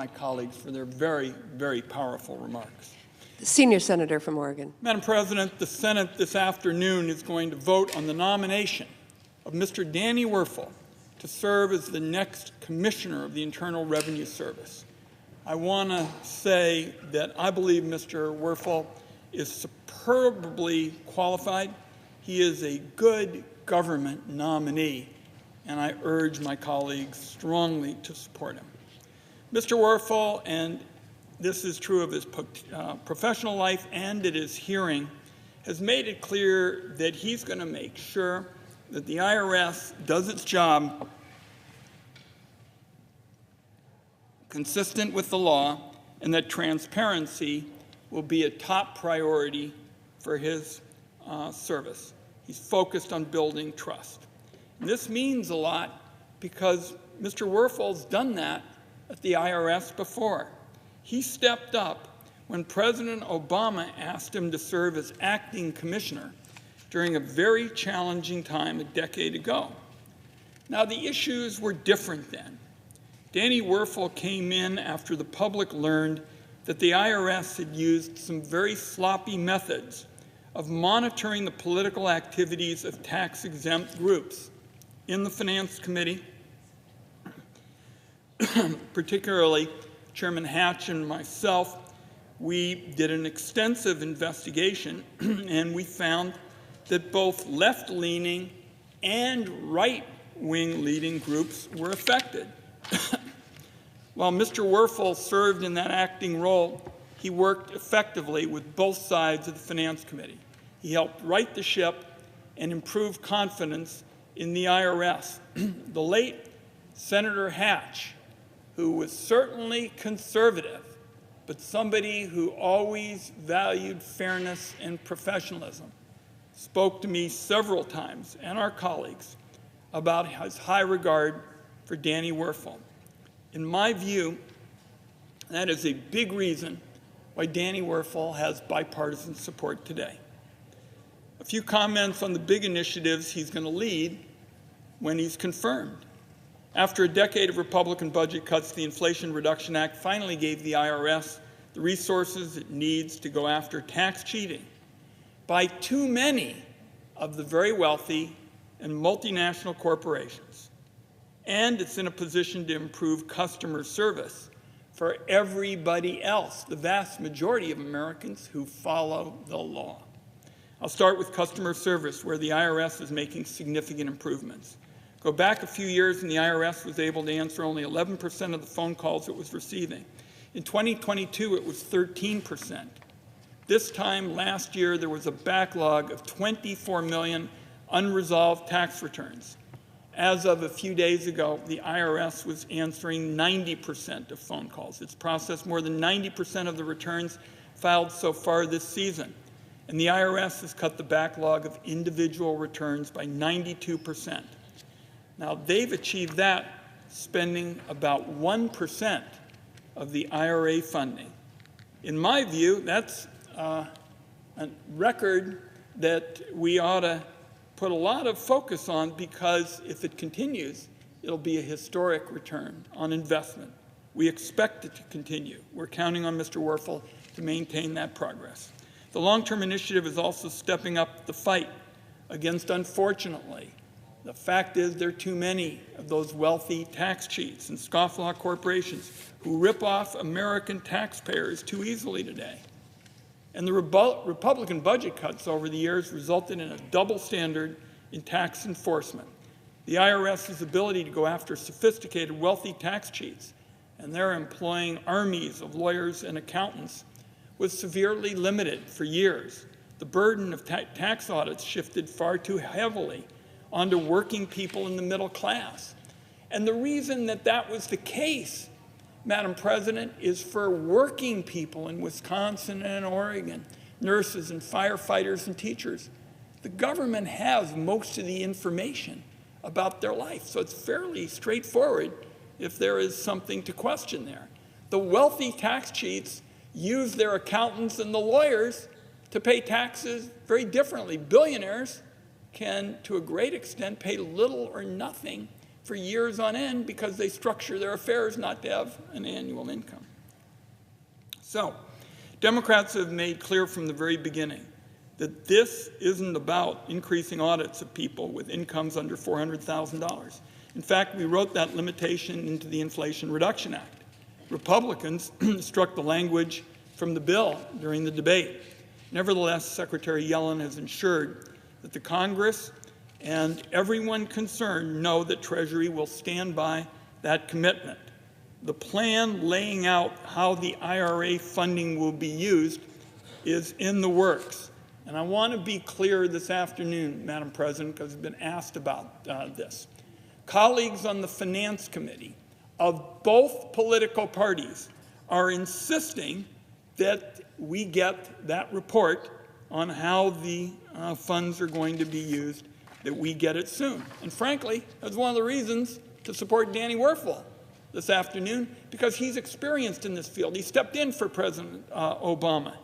my colleagues for their very, very powerful remarks. The senior senator from Oregon. Madam President, the Senate this afternoon is going to vote on the nomination of Mr. Danny Werfel to serve as the next Commissioner of the Internal Revenue Service. I want to say that I believe Mr. Werfel is superbly qualified. He is a good government nominee, and I urge my colleagues strongly to support him. Mr. Werfel, and this is true of his professional life and at his hearing, has made it clear that he's going to make sure that the IRS does its job consistent with the law, and that transparency will be a top priority for his service. He's focused on building trust. And this means a lot because Mr. Werfel's done that at the IRS before. He stepped up when President Obama asked him to serve as acting commissioner during a very challenging time a decade ago. Now, the issues were different then. Danny Werfel came in after the public learned that the IRS had used some very sloppy methods of monitoring the political activities of tax-exempt groups. In the Finance Committee, particularly Chairman Hatch and myself, we did an extensive investigation and we found that both left-leaning and right-wing leading groups were affected. While Mr. Werfel served in that acting role, he worked effectively with both sides of the Finance Committee. He helped right the ship and improve confidence in the IRS. The late Senator Hatch, who was certainly conservative, but somebody who always valued fairness and professionalism, spoke to me several times and our colleagues about his high regard for Danny Werfel. In my view, that is a big reason why Danny Werfel has bipartisan support today. A few comments on the big initiatives he's going to lead when he's confirmed. After a decade of Republican budget cuts, the Inflation Reduction Act finally gave the IRS the resources it needs to go after tax cheating by too many of the very wealthy and multinational corporations. And it's in a position to improve customer service for everybody else, the vast majority of Americans who follow the law. I'll start with customer service, where the IRS is making significant improvements. Go back a few years and the IRS was able to answer only 11% of the phone calls it was receiving. In 2022, it was 13%. This time last year, there was a backlog of 24 million unresolved tax returns. As of a few days ago, the IRS was answering 90% of phone calls. It's processed more than 90% of the returns filed so far this season. And the IRS has cut the backlog of individual returns by 92%. Now, they've achieved that spending about 1% of the IRA funding. In my view, that's a record that we ought to put a lot of focus on, because if it continues, it'll be a historic return on investment. We expect it to continue. We're counting on Mr. Werfel to maintain that progress. The long-term initiative is also stepping up the fight against, unfortunately, the fact is there are too many of those wealthy tax cheats and scofflaw corporations who rip off American taxpayers too easily today. And the Republican budget cuts over the years resulted in a double standard in tax enforcement. The IRS's ability to go after sophisticated, wealthy tax cheats, and they're employing armies of lawyers and accountants, was severely limited for years. The burden of tax audits shifted far too heavily onto working people in the middle class. And the reason that that was the case, Madam President, is for working people in Wisconsin and Oregon, nurses and firefighters and teachers. The government has most of the information about their life, so it's fairly straightforward if there is something to question there. The wealthy tax cheats use their accountants and the lawyers to pay taxes very differently. Billionaires can, to a great extent, pay little or nothing for years on end because they structure their affairs not to have an annual income. So, Democrats have made clear from the very beginning that this isn't about increasing audits of people with incomes under $400,000. In fact, we wrote that limitation into the Inflation Reduction Act. Republicans struck the language from the bill during the debate. Nevertheless, Secretary Yellen has ensured that the Congress and everyone concerned know that Treasury will stand by that commitment. The plan laying out how the IRA funding will be used is in the works. And I want to be clear this afternoon, Madam President, because I've been asked about this. Colleagues on the Finance Committee of both political parties are insisting that we get that report on how the funds are going to be used, that we get it soon. And frankly, that's one of the reasons to support Danny Werfel this afternoon, because he's experienced in this field. He stepped in for President Obama.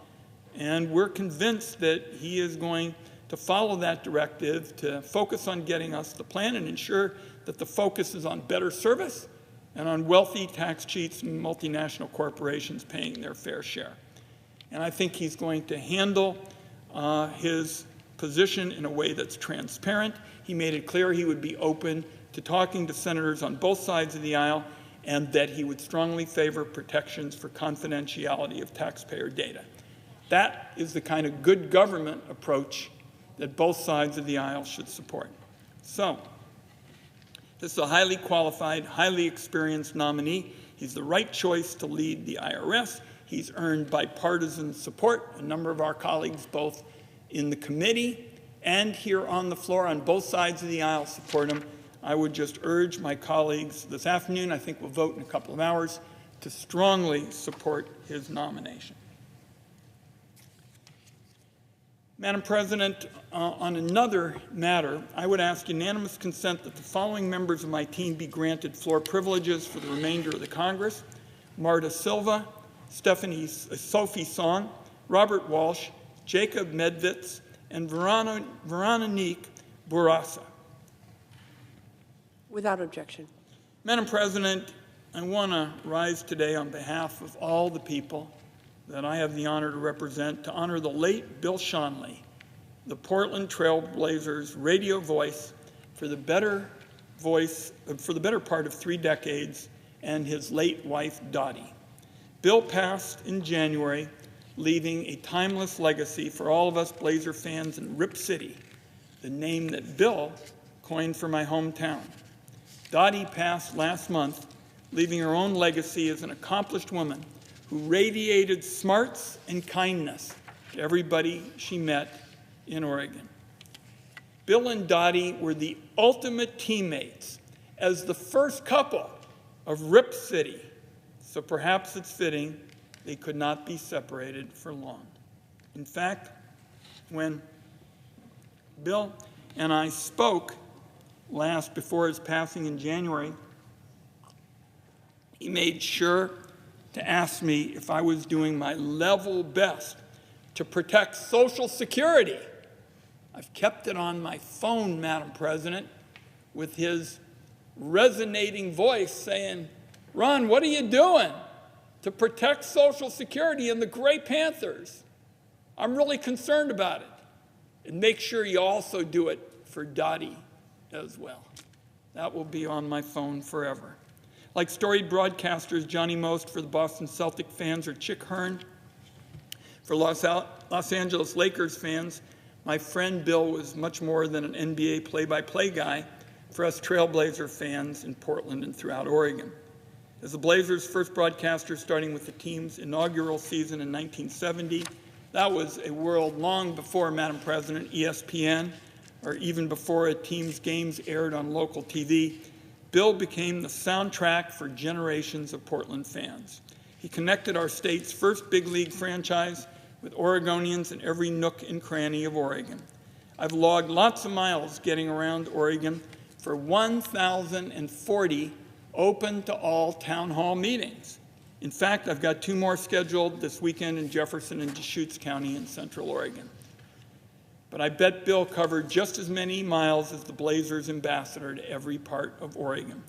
And we're convinced that he is going to follow that directive to focus on getting us the plan and ensure that the focus is on better service and on wealthy tax cheats and multinational corporations paying their fair share. And I think he's going to handle his position in a way that's transparent. He made it clear he would be open to talking to senators on both sides of the aisle and that he would strongly favor protections for confidentiality of taxpayer data. That is the kind of good government approach that both sides of the aisle should support. So, this is a highly qualified, highly experienced nominee. He's the right choice to lead the IRS. He's earned bipartisan support. A number of our colleagues, both in the committee and here on the floor on both sides of the aisle, support him. I would just urge my colleagues this afternoon, I think we'll vote in a couple of hours, to strongly support his nomination. Madam President, on another matter, I would ask unanimous consent that the following members of my team be granted floor privileges for the remainder of the Congress: Marta Silva, Sophie Song, Robert Walsh, Jacob Medvitz, and Veronique Bourassa. Without objection. Madam President, I want to rise today on behalf of all the people that I have the honor to represent to honor the late Bill Schonely, the Portland Trail Blazers radio voice for the better part of 3 decades, and his late wife, Dottie. Bill passed in January, leaving a timeless legacy for all of us Blazer fans in Rip City, the name that Bill coined for my hometown. Dottie passed last month, leaving her own legacy as an accomplished woman who radiated smarts and kindness to everybody she met in Oregon. Bill and Dottie were the ultimate teammates as the first couple of Rip City, so perhaps it's fitting they could not be separated for long. In fact, when Bill and I spoke last before his passing in January, he made sure to ask me if I was doing my level best to protect Social Security. I've kept it on my phone, Madam President, with his resonating voice saying, "Ron, what are you doing to protect Social Security and the Gray Panthers? I'm really concerned about it. And make sure you also do it for Dottie as well." That will be on my phone forever. Like storied broadcasters Johnny Most for the Boston Celtic fans or Chick Hearn for Los Angeles Lakers fans, my friend Bill was much more than an NBA play-by-play guy for us Trailblazer fans in Portland and throughout Oregon. As the Blazers' first broadcaster, starting with the team's inaugural season in 1970, that was a world long before, Madam President, ESPN, or even before a team's games aired on local TV. Bill became the soundtrack for generations of Portland fans. He connected our state's first big league franchise with Oregonians in every nook and cranny of Oregon. I've logged lots of miles getting around Oregon for 1,040 open to all town hall meetings. In fact, I've got 2 more scheduled this weekend in Jefferson and Deschutes County in Central Oregon. but I bet Bill covered just as many miles as the Blazers ambassador to every part of Oregon.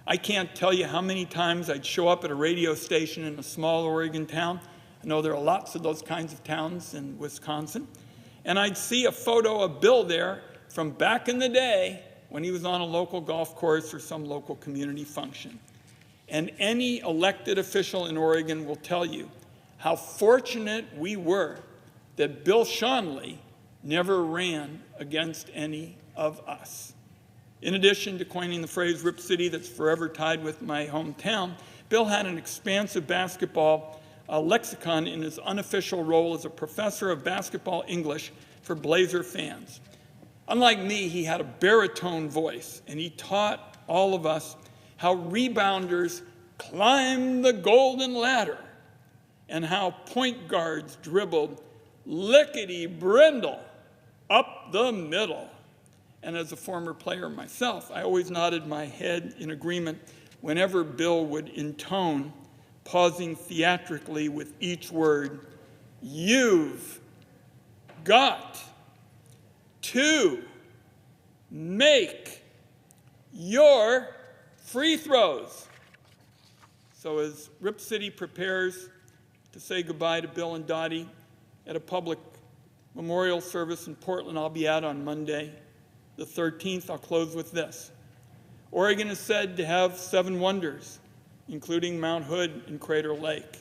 I can't tell you how many times I'd show up at a radio station in a small Oregon town. I know there are lots of those kinds of towns in Wisconsin. And I'd see a photo of Bill there from back in the day when he was on a local golf course or some local community function. And any elected official in Oregon will tell you how fortunate we were that Bill Schonely never ran against any of us. In addition to coining the phrase Rip City that's forever tied with my hometown, Bill had an expansive basketball lexicon in his unofficial role as a professor of basketball English for Blazer fans. Unlike me, he had a baritone voice, and he taught all of us how rebounders climb the golden ladder and how point guards dribbled lickety-brindle up the middle. And as a former player myself, I always nodded my head in agreement whenever Bill would intone, pausing theatrically with each word, "You've got to make your free throws." So as Rip City prepares to say goodbye to Bill and Dottie at a public memorial service in Portland I'll be at on Monday, the 13th, I'll close with this. Oregon is said to have 7 wonders, including Mount Hood and Crater Lake.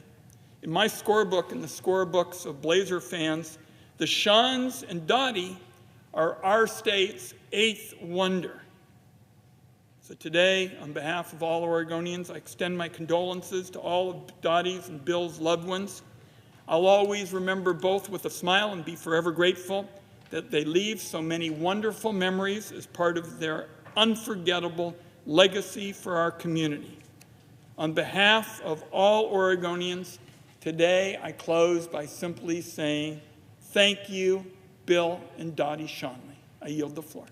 In my scorebook and the scorebooks of Blazer fans, the Shawns and Dottie are our state's 8th wonder. So today, on behalf of all Oregonians, I extend my condolences to all of Dottie's and Bill's loved ones. I'll always remember both with a smile and be forever grateful that they leave so many wonderful memories as part of their unforgettable legacy for our community. On behalf of all Oregonians, today I close by simply saying, thank you, Bill and Dottie Schonely. I yield the floor.